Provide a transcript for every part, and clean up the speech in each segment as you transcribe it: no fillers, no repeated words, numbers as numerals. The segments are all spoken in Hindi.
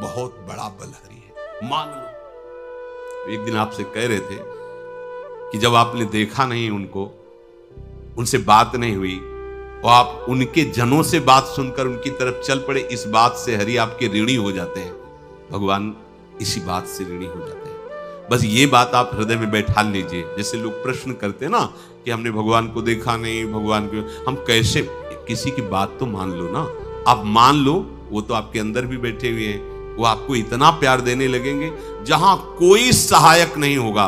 बहुत बड़ा बलहरी है, मान लो। एक दिन आपसे कह रहे थे कि जब आपने देखा नहीं उनको, उनसे बात नहीं हुई और आप उनके जनों से बात सुनकर उनकी तरफ चल पड़े, इस बात से हरि आपके ऋणी हो जाते हैं। भगवान इसी बात से ऋणी हो जाते हैं। बस ये बात आप हृदय में बैठा लीजिए। जैसे लोग प्रश्न करते हैं ना कि हमने भगवान को देखा नहीं, भगवान को हम कैसे, किसी की बात तो मान लो ना। आप मान लो, वो तो आपके अंदर भी बैठे हुए हैं, वो आपको इतना प्यार देने लगेंगे, जहां कोई सहायक नहीं होगा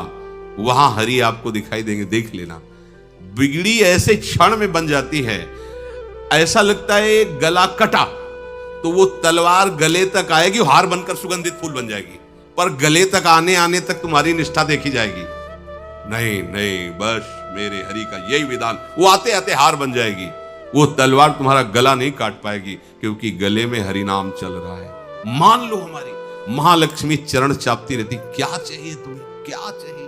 वहां हरि आपको दिखाई देंगे। देख लेना, बिगड़ी ऐसे क्षण में बन जाती है, ऐसा लगता है गला कटा तो वो तलवार गले तक आएगी, हार बनकर सुगंधित फूल बन जाएगी, पर गले तक आने आने तक तुम्हारी निष्ठा देखी जाएगी। नहीं नहीं, बस मेरे हरि का यही विधान, वो आते आते हार बन जाएगी। वो तलवार तुम्हारा गला नहीं काट पाएगी, क्योंकि गले में हरि नाम चल रहा है। मान लो हमारी महालक्ष्मी चरण चापती रहती, क्या चाहिए तुम्हें, क्या चाहिए।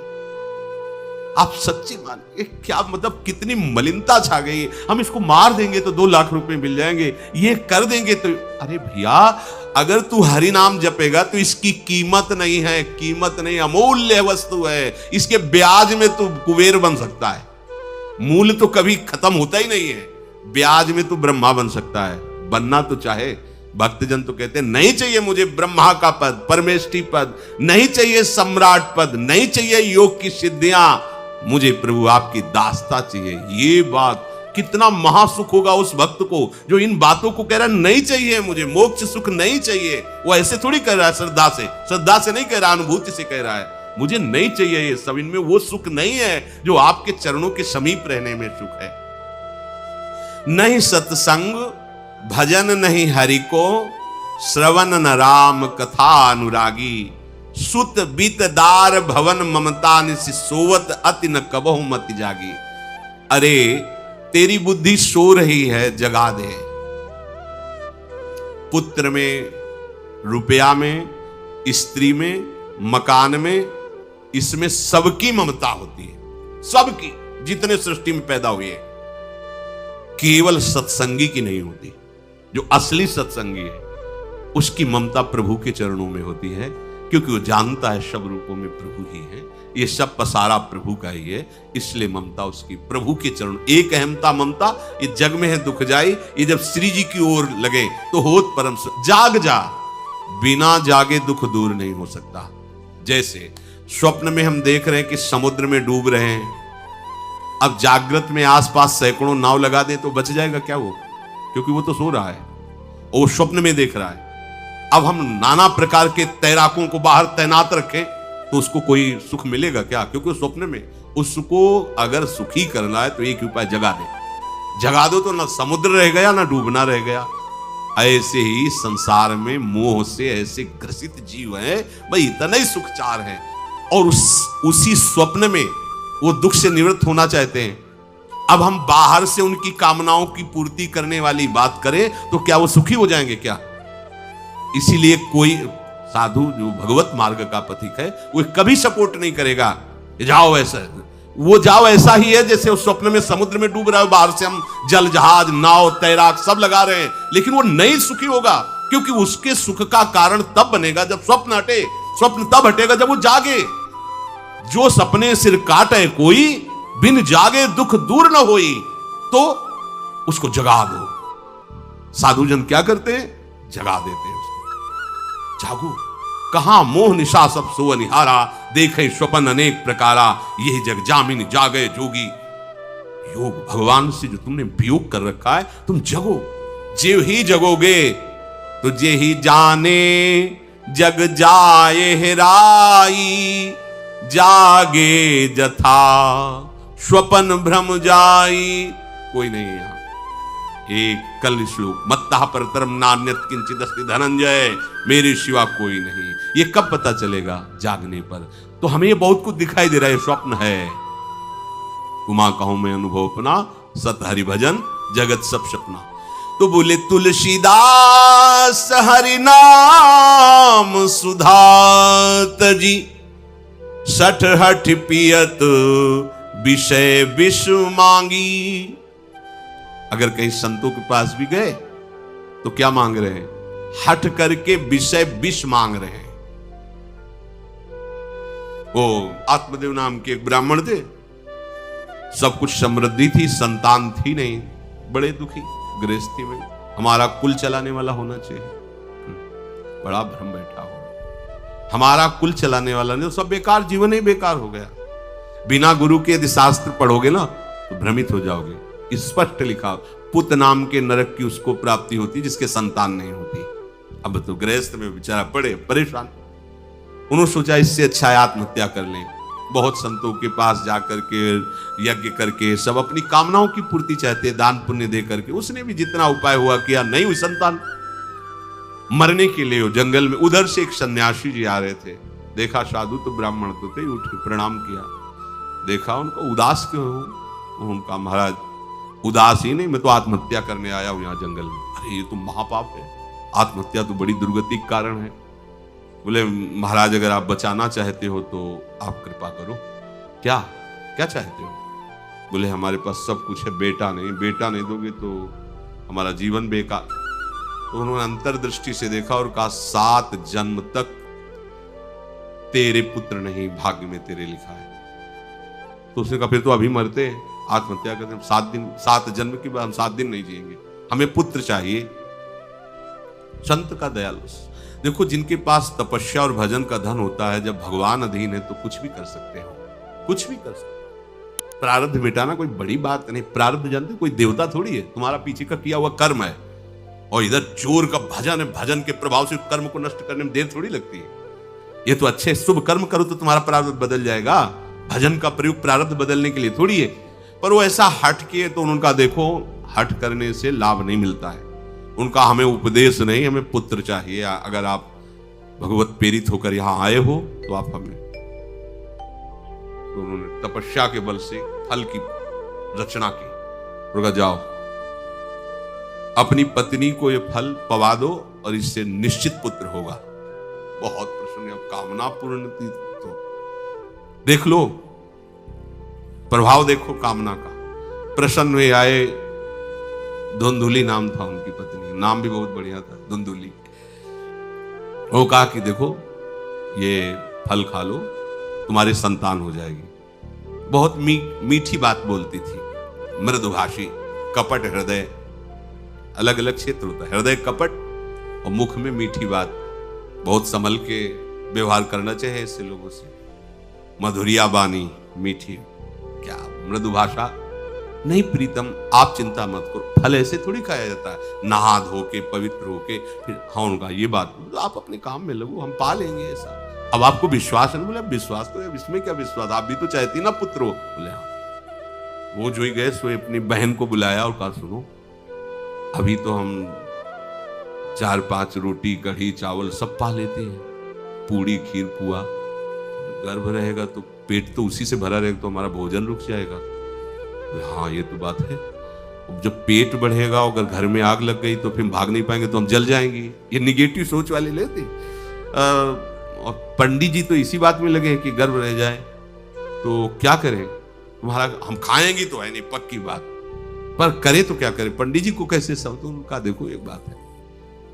आप सच्ची मानिए, क्या मतलब कितनी मलिनता छा गई है। हम इसको मार देंगे तो 2 लाख रुपए मिल जाएंगे, ये कर देंगे तो, अरे भैया अगर तू हरि नाम जपेगा तो इसकी कीमत नहीं है, कीमत नहीं, अमूल्य वस्तु है। इसके ब्याज में तू कुबेर बन सकता है। मूल तो कभी खत्म होता ही नहीं है, ब्याज में तू ब्रह्मा बन सकता है। बनना तो चाहे, भक्तजन तो कहते हैं नहीं चाहिए मुझे ब्रह्मा का पद, परमेष्ठी पद, नहीं चाहिए सम्राट पद, नहीं चाहिए योग की सिद्धियां, मुझे प्रभु आपकी दास्ता चाहिए। ये बात कितना महासुख होगा उस भक्त को जो इन बातों को कह रहा है, नहीं चाहिए मुझे मोक्ष सुख नहीं चाहिए। वो ऐसे थोड़ी कह रहा है, श्रद्धा से नहीं कह रहा, अनुभूति से कह रहा है, मुझे नहीं चाहिए ये सब, इनमें वो सुख नहीं है जो आपके चरणों के समीप रहने में सुख है। नहीं सत्संग भजन नहीं हरि को, श्रवण न राम कथा अनुरागी, सुत बीतदार भवन ममता निसि सोवत अति न कबहु मति जागी। अरे तेरी बुद्धि सो रही है, जगा दे। पुत्र में, रुपया में, स्त्री में, मकान में, इसमें सबकी ममता होती है, सबकी, जितने सृष्टि में पैदा हुए हैं। केवल सत्संगी की नहीं होती। जो असली सत्संगी है उसकी ममता प्रभु के चरणों में होती है, क्योंकि वो जानता है सब रूपों में प्रभु ही है, ये सब पसारा प्रभु का ही है, इसलिए ममता उसकी प्रभु के चरण। एक अहमता ममता ये जग में है दुख जाई, ये जब श्री जी की ओर लगे तो होत परम। जाग जा, बिना जागे दुख दूर नहीं हो सकता। जैसे स्वप्न में हम देख रहे हैं कि समुद्र में डूब रहे हैं, अब जागृत में आसपास सैकड़ों नाव लगा दे तो बच जाएगा क्या वो, क्योंकि वो तो सो रहा है और वो स्वप्न में देख रहा है। अब हम नाना प्रकार के तैराकों को बाहर तैनात रखें तो उसको कोई सुख मिलेगा क्या, क्योंकि स्वप्न में। उसको अगर सुखी करना है तो एक उपाय, जगा दे। जगा दो तो ना समुद्र रह गया ना डूबना रह गया। ऐसे ही संसार में मोह से ऐसे ग्रसित जीव हैं, भाई इतना ही सुखचार है, और उसी स्वप्न में वो दुख से निवृत्त होना चाहते हैं। अब हम बाहर से उनकी कामनाओं की पूर्ति करने वाली बात करें तो क्या वो सुखी हो जाएंगे क्या। इसीलिए कोई साधु जो भगवत मार्ग का पथिक है वो कभी सपोर्ट नहीं करेगा जाओ ऐसा, वो जाओ ऐसा ही है जैसे उस स्वप्न में समुद्र में डूब रहा है, बाहर से हम जल जहाज नाव तैराक सब लगा रहे हैं, लेकिन वो नहीं सुखी होगा, क्योंकि उसके सुख का कारण तब बनेगा जब स्वप्न हटे। स्वप्न तब हटेगा जब वो जागे। जो सपने सिर काटे कोई, बिन जागे दुख दूर न होई, तो उसको जगा दो। साधुजन क्या करते हैं, जगा देते हैं उसको। जागो, कहां मोह निशा सब सो निहारा, देखे स्वपन अनेक प्रकारा, यही जग जामिन जागे जोगी। योग भगवान से जो तुमने वियोग कर रखा है, तुम जगो। जे ही जगोगे तो जे ही जाने जग जाए हेराई, जागे जथा स्वपन भ्रम जाई। कोई नहीं है यहां। एक कल श्लोक, मत्तः परतरम नान्यत् किंचित् अस्ति धनंजय, मेरे सिवा कोई नहीं। ये कब पता चलेगा, जागने पर। तो हमें ये बहुत कुछ दिखाई दे रहा है, स्वप्न है। उमा कहूं मैं अनुभव अपना, सत हरि भजन जगत सब सपना। तो बोले तुलसीदास हरि नाम सुधा तजी, सठ हठ पियत विषय विष मांगी। अगर कहीं संतों के पास भी गए तो क्या मांग रहे हैं, हट करके विषय विष मांग रहे हैं। वो आत्मदेव नाम के एक ब्राह्मण थे, सब कुछ समृद्धि थी, संतान थी नहीं, बड़े दुखी गृहस्थी में। हमारा कुल चलाने वाला होना चाहिए। बड़ा भ्रम बैठा हो, हमारा कुल चलाने वाला नहीं तो सब बेकार, जीवन ही बेकार हो गया। बिना गुरु के यदि शास्त्र पढ़ोगे ना तो भ्रमित हो जाओगे। स्पष्ट लिखा, पुत नाम के नरक की उसको प्राप्ति होती जिसके संतान नहीं होती। अब तो गृहस्थ में बेचारा पड़े परेशान, उन्होंने सोचा इससे अच्छा है आत्महत्या कर लें। बहुत संतों के पास जाकर के यज्ञ करके सब अपनी कामनाओं की पूर्ति चाहते, दान पुण्य दे करके। उसने भी जितना उपाय हुआ किया, नहीं हुई संतान। मरने के लिए जंगल में उधर से एक सन्यासी जी आ रहे थे, देखा साधु तो ब्राह्मण तो थे, उठे प्रणाम किया, देखा उनको उदास क्यों हो। उनका महाराज उदास ही नहीं, मैं तो आत्महत्या करने आया हूं यहाँ जंगल में। अरे ये तो महापाप है, आत्महत्या तो बड़ी दुर्गति का कारण है। बोले महाराज अगर आप बचाना चाहते हो तो आप कृपा करो। क्या क्या चाहते हो? बोले हमारे पास सब कुछ है, बेटा नहीं दोगे तो हमारा जीवन बेकार। तो उन्होंने अंतर्दृष्टि से देखा और कहा 7 जन्म तक तेरे पुत्र नहीं भाग्य में तेरे लिखा है। तो उसने कहा फिर तो अभी मरते हैं, आत्महत्या करते हैं, 7 जन्म की बात, हम 7 दिन नहीं जिएंगे, हमें पुत्र चाहिए। संत का दयालु। देखो जिनके पास तपस्या और भजन का धन होता है, जब भगवान अधीन है तो कुछ भी कर सकते हो, कुछ भी कर सकते हो। प्रारब्ध मिटाना कोई बड़ी बात नहीं। प्रारब्ध जानते कोई देवता थोड़ी है, तुम्हारा पीछे का किया हुआ कर्म है। और इधर चोर का भजन है, भजन के प्रभाव से कर्म को नष्ट करने में देर थोड़ी लगती है। ये तो अच्छे शुभ कर्म करो तो तुम्हारा प्रारब्ध बदल जाएगा। भजन का प्रयोग प्रारब्ध बदलने के लिए थोड़ी है। पर वो ऐसा हट के, तो उनका देखो हट करने से लाभ नहीं मिलता है। उनका हमें उपदेश नहीं, हमें पुत्र चाहिए। अगर आप भगवत प्रेरित होकर यहां आए हो तो आप हमें। तो उन्होंने तपस्या के बल से फल की रचना की। उनका जाओ अपनी पत्नी को ये फल पवा दो और इससे निश्चित पुत्र होगा। बहुत प्रसन्न, अब कामना पूर्ण थी तो देख लो, प्रभाव देखो कामना का। प्रसन्न हुए आए, धुंधुली नाम था उनकी पत्नी, नाम भी बहुत बढ़िया था, धुंधुली। वो कहा कि देखो ये फल खा लो, तुम्हारे संतान हो जाएगी। बहुत मीठी बात बोलती थी, मृदुभाषी, कपट हृदय। अलग अलग क्षेत्र होता है, हृदय कपट और मुख में मीठी बात। बहुत संभल के व्यवहार करना चाहिए ऐसे लोगों से। मधुरिया बानी, मीठी, क्या मृदु भाषा। नहीं प्रीतम, आप चिंता मत करो, फल ऐसे थोड़ी खाया जाता है, नहा धो के पवित्र होके फिर। हाँ उनका ये बात, आप अपने काम में लगो, हम पा लेंगे ऐसा। अब आपको विश्वास है? बोले विश्वास तो है, इसमें क्या विश्वास, आप भी तो चाहती ना पुत्र हो। बोले हाँ। वो जो ही गए सो अपनी बहन को बुलाया और कहा सुनो, अभी तो हम 4-5 रोटी कढ़ी चावल सब पा लेते हैं, पूड़ी खीर पुआ। गर्भ रहेगा तो पेट तो उसी से भरा रहेगा, तो हमारा भोजन रुक जाएगा। हाँ ये तो बात है। जब पेट बढ़ेगा, अगर घर में आग लग गई तो फिर भाग नहीं पाएंगे, तो हम जल जाएंगे। ये निगेटिव सोच वाले लेते। और पंडित जी तो इसी बात में लगे कि गर्भ रह जाए तो क्या करें, तुम्हारा हम खाएंगे तो है नहीं, पक्की बात, पर करे तो क्या करे। पंडित जी को कैसे सब, तो उनका देखो एक बात है,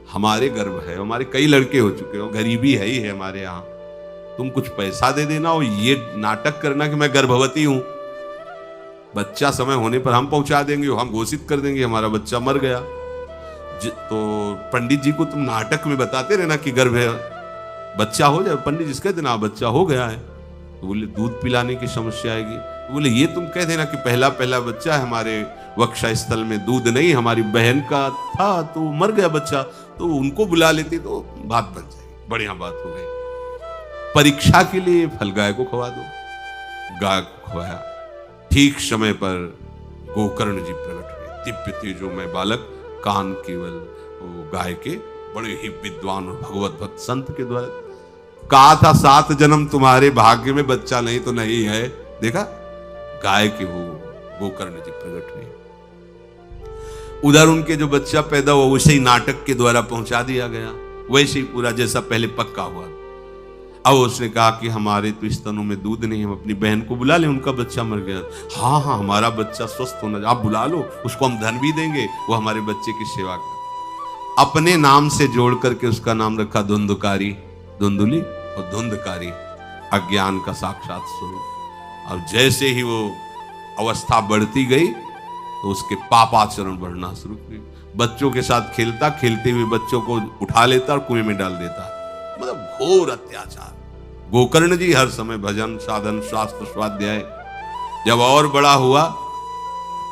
हमारे गर्भ है, हमारे कई लड़के हो चुके हो, गरीबी है ही है हमारे यहाँ, तुम कुछ पैसा दे देना और ये नाटक करना कि मैं गर्भवती हूं, बच्चा समय होने पर हम पहुंचा देंगे, हम घोषित कर देंगे हमारा बच्चा मर गया। तो पंडित जी को तुम नाटक में बताते रहना कि गर्भ है, बच्चा हो जाए। पंडित जी कह देना बच्चा हो गया है, तो बोले दूध पिलाने की समस्या आएगी। तो बोले ये तुम कह देना कि पहला बच्चा है, हमारे वक्षा स्थल में दूध नहीं, हमारी बहन का था तो मर गया बच्चा, तो उनको बुला लेते तो बात बन जाएगी, बढ़िया बात हो गई। परीक्षा के लिए फल गाय को खवा दो, गाय को खवाया। ठीक समय पर गोकर्ण जी प्रकट हुए, दिव्य तेजोमय बालक, कान केवल वो गाय के, बड़े ही विद्वान और भगवत भक्त संत के द्वारा। कहा था 7 जन्म तुम्हारे भाग्य में, बच्चा नहीं तो नहीं है। देखा गाय के वो गोकर्ण जी प्रकट हुए। उधर उनके जो बच्चा पैदा हुआ उसे ही नाटक के द्वारा पहुंचा दिया गया, वैसे ही पूरा जैसा पहले पक्का हुआ। अब उसने कहा कि हमारे तो स्तनों में दूध नहीं, हम अपनी बहन को बुला लें, उनका बच्चा मर गया। हाँ हाँ हमारा बच्चा स्वस्थ होना, आप बुला लो, उसको हम धन भी देंगे, वो हमारे बच्चे की सेवा कर। अपने नाम से जोड़ करके उसका नाम रखा धुंधकारी, धुंधुली और धुंधकारी, अज्ञान का साक्षात स्वरूप। और जैसे ही वो अवस्था बढ़ती गई तो उसके पापाचरण बढ़ना शुरू हुए। बच्चों के साथ खेलता, खेलते हुए बच्चों को उठा लेता और कुएं में डाल देता। मतलब घोर अत्याचार। गोकर्ण जी हर समय भजन साधन शास्त्र स्वाध्याय। जब और बड़ा हुआ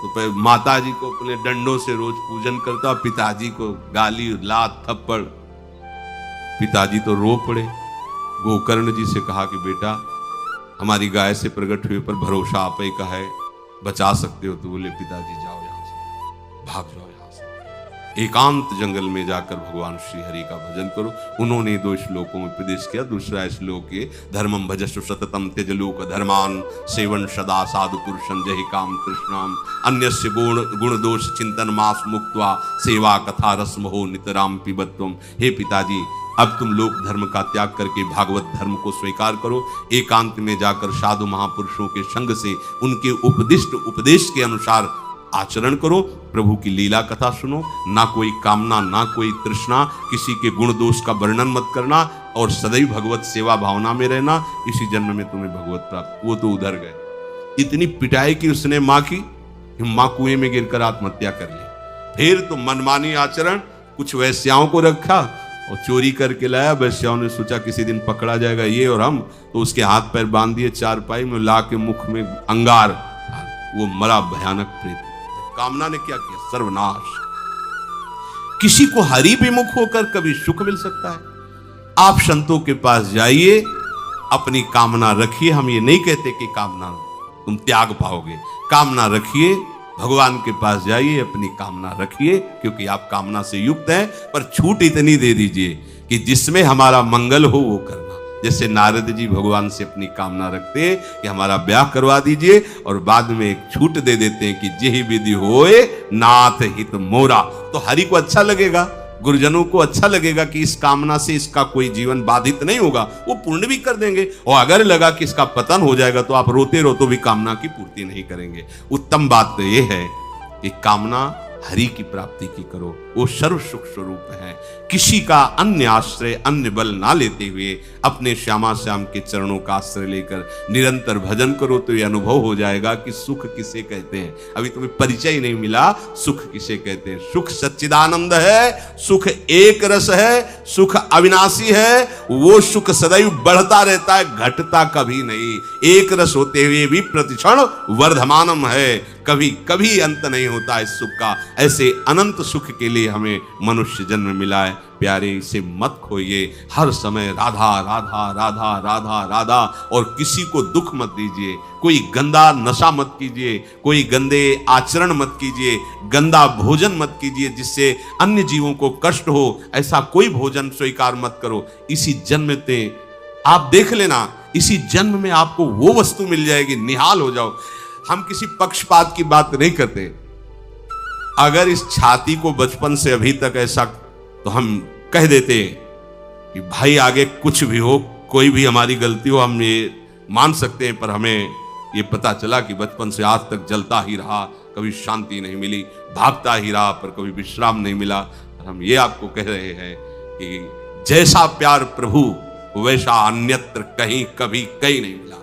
तो माता जी को अपने डंडों से रोज पूजन करता, पिताजी को गाली लात थप्पड़। पिताजी तो रो पड़े। गोकर्ण जी से कहा कि बेटा हमारी गाय से प्रकट हुए पर भरोसा आप ही का है, बचा सकते हो। तो बोले पिताजी जाओ यहां से, भाग जाओ यहां से, एकांत जंगल में जाकर भगवान श्री हरि का भजन करो। उन्होंने 2 श्लोकों में उपदेश किया। दूसरा श्लोक है धर्मम भजस्व सततम त्यज लोक धर्मान सेवन सदा साधु पुरुषं जहि काम तृष्णाम अन्यस्य गुण दोष चिंतन मास मुक्त्वा सेवा कथा रसमहो नितराम पिबत्वम। हे पिताजी अब तुम लोक धर्म का त्याग करके भागवत धर्म को स्वीकार करो। एकांत में जाकर साधु महापुरुषों के संग से उनके उपदिष्ट उपदेश के अनुसार आचरण करो। प्रभु की लीला कथा सुनो। ना कोई कामना, ना कोई तृष्णा, किसी के गुण दोष का वर्णन मत करना और सदैव भगवत सेवा भावना में रहना। इसी जन्म में तुम्हें भगवत प्राप्त। वो तो उधर गए। इतनी पिटाई की उसने मां की, मां कुएं में गिरकर आत्महत्या कर ली। फिर तो मनमानी आचरण, कुछ वैश्याओं को रखा और चोरी करके लाया। वैश्याओं ने सोचा किसी दिन पकड़ा जाएगा ये और हम, तो उसके हाथ पैर बांध दिए चारपाई में, ला के मुख में अंगार, वो मरा भयानक प्रेत। कामना ने क्या किया? सर्वनाश। किसी को हरि विमुख होकर कभी सुख मिल सकता है? आप संतों के पास जाइए, अपनी कामना रखिए। हम ये नहीं कहते कि कामना तुम त्याग पाओगे, कामना रखिए। भगवान के पास जाइए, अपनी कामना रखिए, क्योंकि आप कामना से युक्त हैं। पर छूट इतनी दे दीजिए कि जिसमें हमारा मंगल हो वो करना। जैसे नारद जी भगवान से अपनी कामना रखते हैं कि हमारा ब्याह करवा दीजिए, और बाद में एक छूट दे देते हैं कि जेहि विधि होए नाथ हित मोरा। तो हरि को अच्छा लगेगा, गुरुजनों को अच्छा लगेगा कि इस कामना से इसका कोई जीवन बाधित नहीं होगा, वो पूर्ण भी कर देंगे। और अगर लगा कि इसका पतन हो जाएगा तो आप रोते रोते भी कामना की पूर्ति नहीं करेंगे। उत्तम बात तो यह है कि कामना हरि की प्राप्ति की करो, वो सर्व सुख स्वरूप है। किसी का अन्य आश्रय, अन्य बल ना लेते हुए अपने श्यामा श्याम के चरणों का आश्रय लेकर निरंतर भजन करो तो ये अनुभव हो जाएगा कि सुख किसे कहते हैं। अभी तुम्हें परिचय नहीं मिला, सुख किसे कहते हैं। सुख सच्चिदानंद है, सुख एक रस है, सुख अविनाशी है। वो सुख सदैव बढ़ता रहता है, घटता कभी नहीं। एक रस होते हुए भी प्रतिक्षण वर्धमानम है, कभी कभी अंत नहीं होता इस सुख का। ऐसे अनंत सुख के लिए हमें मनुष्य जन्म मिला है। प्यारे इसे मत खोइए, हर समय राधा राधा राधा राधा राधा, और किसी को दुख मत दीजिए। कोई गंदा नशा मत कीजिए, कोई गंदे आचरण मत कीजिए, गंदा भोजन मत कीजिए जिससे अन्य जीवों को कष्ट हो। ऐसा कोई भोजन स्वीकार मत करो। इसी जन्म में आप देख लेना, इसी जन्म में आपको वो वस्तु मिल जाएगी, निहाल हो जाओ। हम किसी पक्षपात की बात नहीं करते। अगर इस छाती को बचपन से अभी तक ऐसा, तो हम कह देते कि भाई आगे कुछ भी हो, कोई भी हमारी गलती हो, हम ये मान सकते हैं। पर हमें ये पता चला कि बचपन से आज तक जलता ही रहा, कभी शांति नहीं मिली, भागता ही रहा पर कभी विश्राम नहीं मिला। और हम ये आपको कह रहे हैं कि जैसा प्यार प्रभु वैसा अन्यत्र कहीं कभी कहीं नहीं मिला।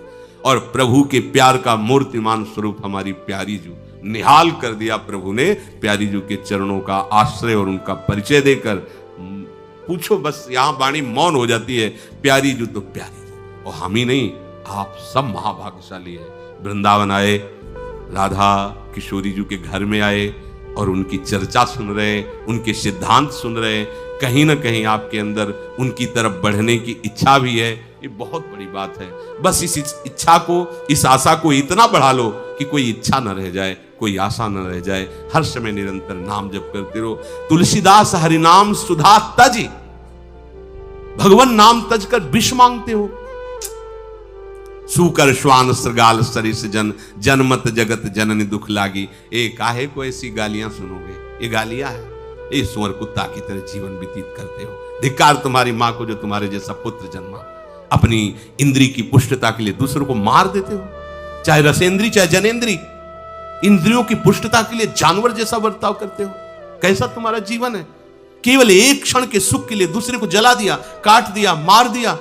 और प्रभु के प्यार का मूर्तिमान स्वरूप हमारी प्यारी जू, निहाल कर दिया प्रभु ने प्यारी जू के चरणों का आश्रय और उनका परिचय देकर। पूछो बस, यहां वाणी मौन हो जाती है। प्यारी जू तो प्यारी जू, और हम ही नहीं, आप सब महाभाग्यशाली है। वृंदावन आए, राधा किशोरी जू के घर में आए और उनकी चर्चा सुन रहे, उनके सिद्धांत सुन रहे। कहीं ना कहीं आपके अंदर उनकी तरफ बढ़ने की इच्छा भी है। ये बहुत बड़ी बात है। बस इस इच्छा को, इस आशा को इतना बढ़ा लो कि कोई इच्छा न रह जाए, कोई आशा न रह जाए। हर समय निरंतर नाम जप करते रहो। तुलसीदास हरिनाम सुधा तज, भगवान नाम तज कर विष मांगते हो। सूकर श्वान श्रृगाल सरिस जन, जनमत जगत जननी दुख लागी। ए काहे को ऐसी गालियां सुनोगे? ये गालियां है। ये सुअर कुत्ता की तरह जीवन व्यतीत करते हो। धिक्कार तुम्हारी मां को जो तुम्हारे जैसा पुत्र जन्मा। अपनी इंद्री की पुष्टता के लिए दूसरों को मार देते हो, चाहे रसेंद्री चाहे जनेंद्री। इंद्रियों की पुष्टता के लिए जानवर जैसा बर्ताव करते हो। कैसा तुम्हारा जीवन है? केवल एक क्षण के सुख के लिए दूसरे को जला दिया, काट दिया, मार दिया,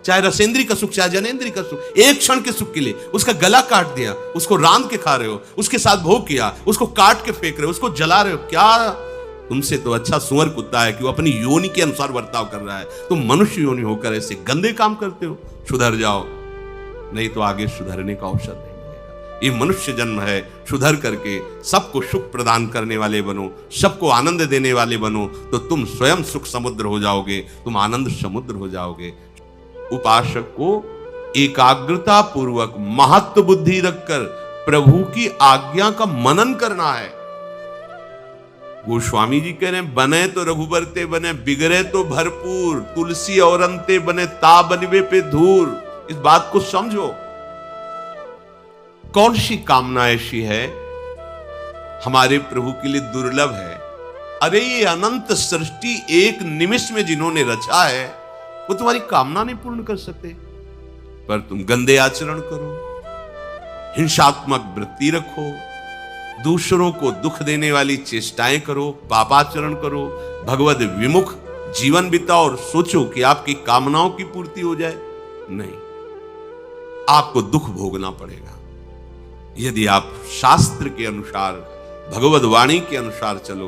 चाहे रसेंद्री का सुख चाहे जनेंद्री का सुख, एक क्षण के सुख के लिए उसका गला काट दिया, उसको रांध के खा रहे हो, उसके साथ भोग किया, उसको काट के फेंक रहे हो, उसको जला रहे हो। क्या तुमसे तो अच्छा सुअर कुत्ता है कि वो अपनी योनि के अनुसार बर्ताव कर रहा है, तुम मनुष्य योनि होकर ऐसे गंदे काम करते हो। सुधर जाओ, नहीं तो आगे सुधरने का अवसर नहीं मिलेगा। ये मनुष्य जन्म है, सुधर करके सबको सुख प्रदान करने वाले बनो, सबको आनंद देने वाले बनो, तो तुम स्वयं सुख समुद्र हो जाओगे, तुम आनंद समुद्र हो जाओगे। उपासक को एकाग्रता पूर्वक महत्व बुद्धि रखकर प्रभु की आज्ञा का मनन करना है। गोस्वामी जी कह रहे हैं, बने तो रघुबर ते बने, बिगड़े तो भरपूर, तुलसी और अंते बने, ता बनवे पे धूर। इस बात को समझो। कौन सी कामना ऐसी है हमारे प्रभु के लिए दुर्लभ है? अरे ये अनंत सृष्टि एक निमिष में जिन्होंने रचा है वो तुम्हारी कामना नहीं पूर्ण कर सकते, पर तुम गंदे आचरण करो, हिंसात्मक वृत्ति रखो, दूसरों को दुख देने वाली चेष्टाएं करो, पापाचरण करो, भगवद विमुख जीवन बिताओ और सोचो कि आपकी कामनाओं की पूर्ति हो जाए। नहीं, आपको दुख भोगना पड़ेगा। यदि आप शास्त्र के अनुसार, भगवद वाणी के अनुसार चलो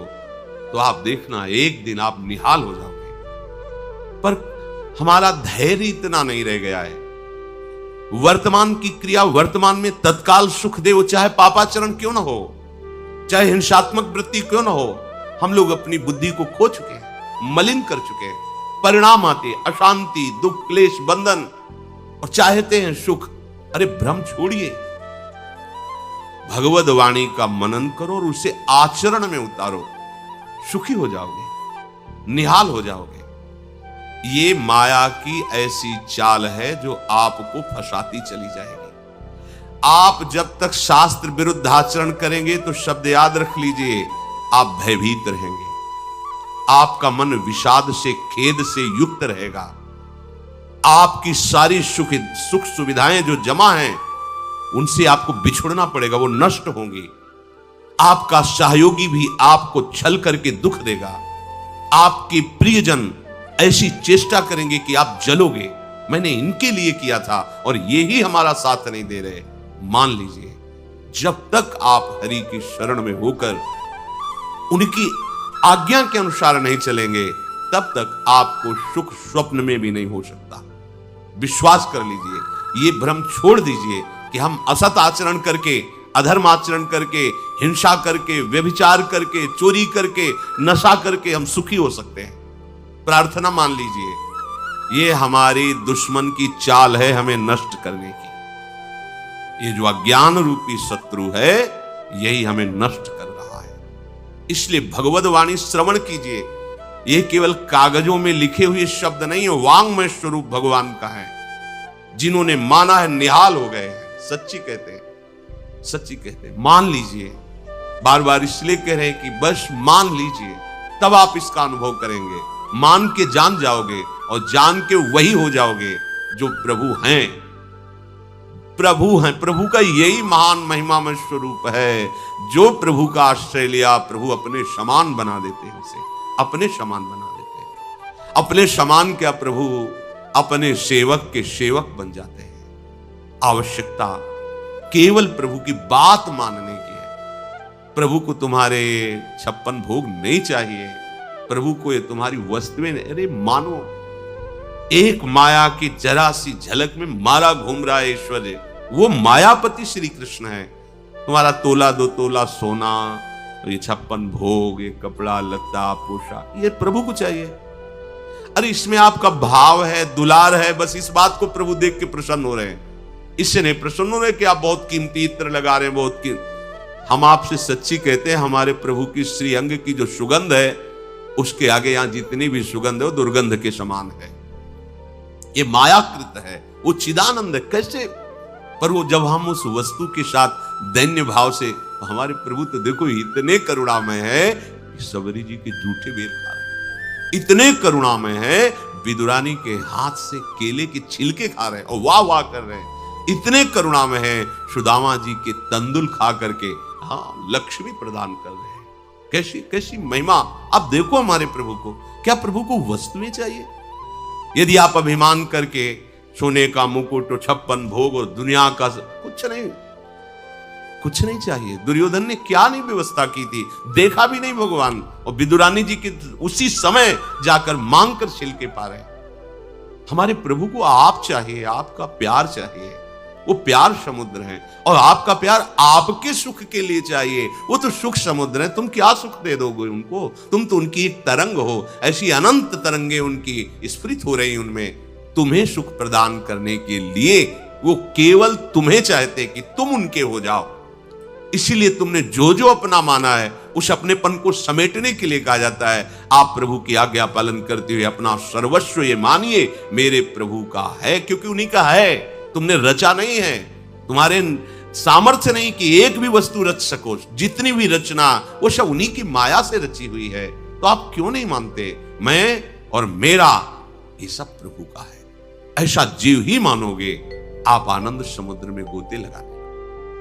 तो आप देखना एक दिन आप निहाल हो जाओगे। पर हमारा धैर्य इतना नहीं रह गया है। वर्तमान की क्रिया वर्तमान में तत्काल सुख दे, वो चाहे पापाचरण क्यों ना हो, चाहे हिंसात्मक वृत्ति क्यों ना हो, हम लोग अपनी बुद्धि को खो चुके हैं, मलिन कर चुके हैं। परिणाम आते अशांति, दुख, क्लेश, बंधन, और चाहते हैं सुख। अरे भ्रम छोड़िए, भगवद वाणी का मनन करो और उसे आचरण में उतारो, सुखी हो जाओगे, निहाल हो जाओगे। ये माया की ऐसी चाल है जो आपको फंसाती चली जाएगी। आप जब तक शास्त्र विरुद्ध आचरण करेंगे तो शब्द याद रख लीजिए, आप भयभीत रहेंगे, आपका मन विषाद से, खेद से युक्त रहेगा। आपकी सारी सुख सुविधाएं जो जमा हैं उनसे आपको बिछुड़ना पड़ेगा, वो नष्ट होंगी। आपका सहयोगी भी आपको छल करके दुख देगा। आपके प्रियजन ऐसी चेष्टा करेंगे कि आप जलोगे, मैंने इनके लिए किया था और ये ही हमारा साथ नहीं दे रहे। मान लीजिए, जब तक आप हरि की शरण में होकर उनकी आज्ञा के अनुसार नहीं चलेंगे, तब तक आपको सुख स्वप्न में भी नहीं हो सकता। विश्वास कर लीजिए, ये भ्रम छोड़ दीजिए कि हम असत आचरण करके, अधर्म आचरण करके, हिंसा करके, व्यभिचार करके, चोरी करके, नशा करके हम सुखी हो सकते हैं। प्रार्थना मान लीजिए, ये हमारी दुश्मन की चाल है हमें नष्ट करने की। ये जो अज्ञान रूपी शत्रु है, यही हमें नष्ट कर रहा है। इसलिए भगवद वाणी श्रवण कीजिए। ये केवल कागजों में लिखे हुए शब्द नहीं है, वांग्मय स्वरूप भगवान का है। जिन्होंने माना है निहाल हो गए हैं। सच्ची कहते हैं, सच्ची कहते हैं। मान लीजिए, बार बार इसलिए कह रहे हैं कि बस मान लीजिए, तब आप इसका अनुभव करेंगे। मान के जान जाओगे और जान के वही हो जाओगे जो प्रभु हैं। प्रभु हैं, प्रभु का यही महान महिमामय स्वरूप है। जो प्रभु का आश्रय लिया, प्रभु अपने समान बना देते हैं, उसे अपने समान बना देते हैं। अपने समान क्या, प्रभु अपने सेवक के सेवक बन जाते हैं। आवश्यकता केवल प्रभु की बात मानने की है। प्रभु को तुम्हारे 56 भोग नहीं चाहिए, प्रभु को ये तुम्हारी वस्तुएं, अरे मानो। एक माया की जरा सी झलक में मारा घूम रहा है ऐश्वर्य, वो मायापति श्री कृष्ण है। तुम्हारा तोला दो तोला सोना, ये 56 भोग, ये कपड़ा लत्ता पोशाक, ये प्रभु को चाहिए। अरे इसमें आपका भाव है, दुलार है, बस इस बात को प्रभु देख के प्रसन्न हो रहे हैं। इससे नहीं प्रसन्न हो रहे कि आप बहुत कीमती इत्र लगा रहे हैं, बहुत हम आपसे सच्ची कहते हैं, हमारे प्रभु की श्री अंग की जो सुगंध है, उसके आगे यहां जितनी भी सुगंध है वो दुर्गंध के समान है। ये मायाकृत है, वो चिदानंद है। कैसे? पर वो जब हम उस वस्तु के साथ दैन्य भाव से, हमारे प्रभु तो देखो इतने करुणामय है, सबरी जी के जूठे बेर खा रहे, इतने करुणामय है, विदुरानी के हाथ से केले के छिलके खा रहे हैं और वाह वाह कर रहे हैं। इतने करुणामय है, सुदामा जी के तंदुल खा करके हाँ लक्ष्मी प्रदान कर रहे हैं। कैसी कैसी महिमा। आप देखो हमारे प्रभु को, क्या प्रभु को वस्तुएं चाहिए? यदि आप अभिमान करके सोने का मुकुट, 56 भोग और दुनिया का कुछ नहीं चाहिए। दुर्योधन ने क्या नहीं व्यवस्था की थी, देखा भी नहीं भगवान, और विदुरानी जी की उसी समय जाकर मांग कर छिलके पा रहे। हमारे प्रभु को आप चाहिए, आपका प्यार चाहिए। वो प्यार समुद्र है, और आपका प्यार आपके सुख के लिए चाहिए। वो तो सुख समुद्र है, तुम क्या सुख दे दोगे उनको? तुम तो उनकी एक तरंग हो, ऐसी अनंत तरंगे उनकी स्फुरित हो रही उनमें, तुम्हें सुख प्रदान करने के लिए। वो केवल तुम्हें चाहते कि तुम उनके हो जाओ। इसीलिए तुमने जो जो अपना माना है, उस अपनेपन को समेटने के लिए कहा जाता है, आप प्रभु की आज्ञा पालन करते हुए अपना सर्वस्व ये मानिए मेरे प्रभु का है, क्योंकि उन्हीं का है। तुमने रचा नहीं है, तुम्हारे सामर्थ्य नहीं कि एक भी वस्तु रच सको। जितनी भी रचना वो सब उन्हीं की माया से रची हुई है। तो आप क्यों नहीं मानते मैं और मेरा ये सब प्रभु का है? ऐसा जीव ही मानोगे, आप आनंद समुद्र में गोते लगाने।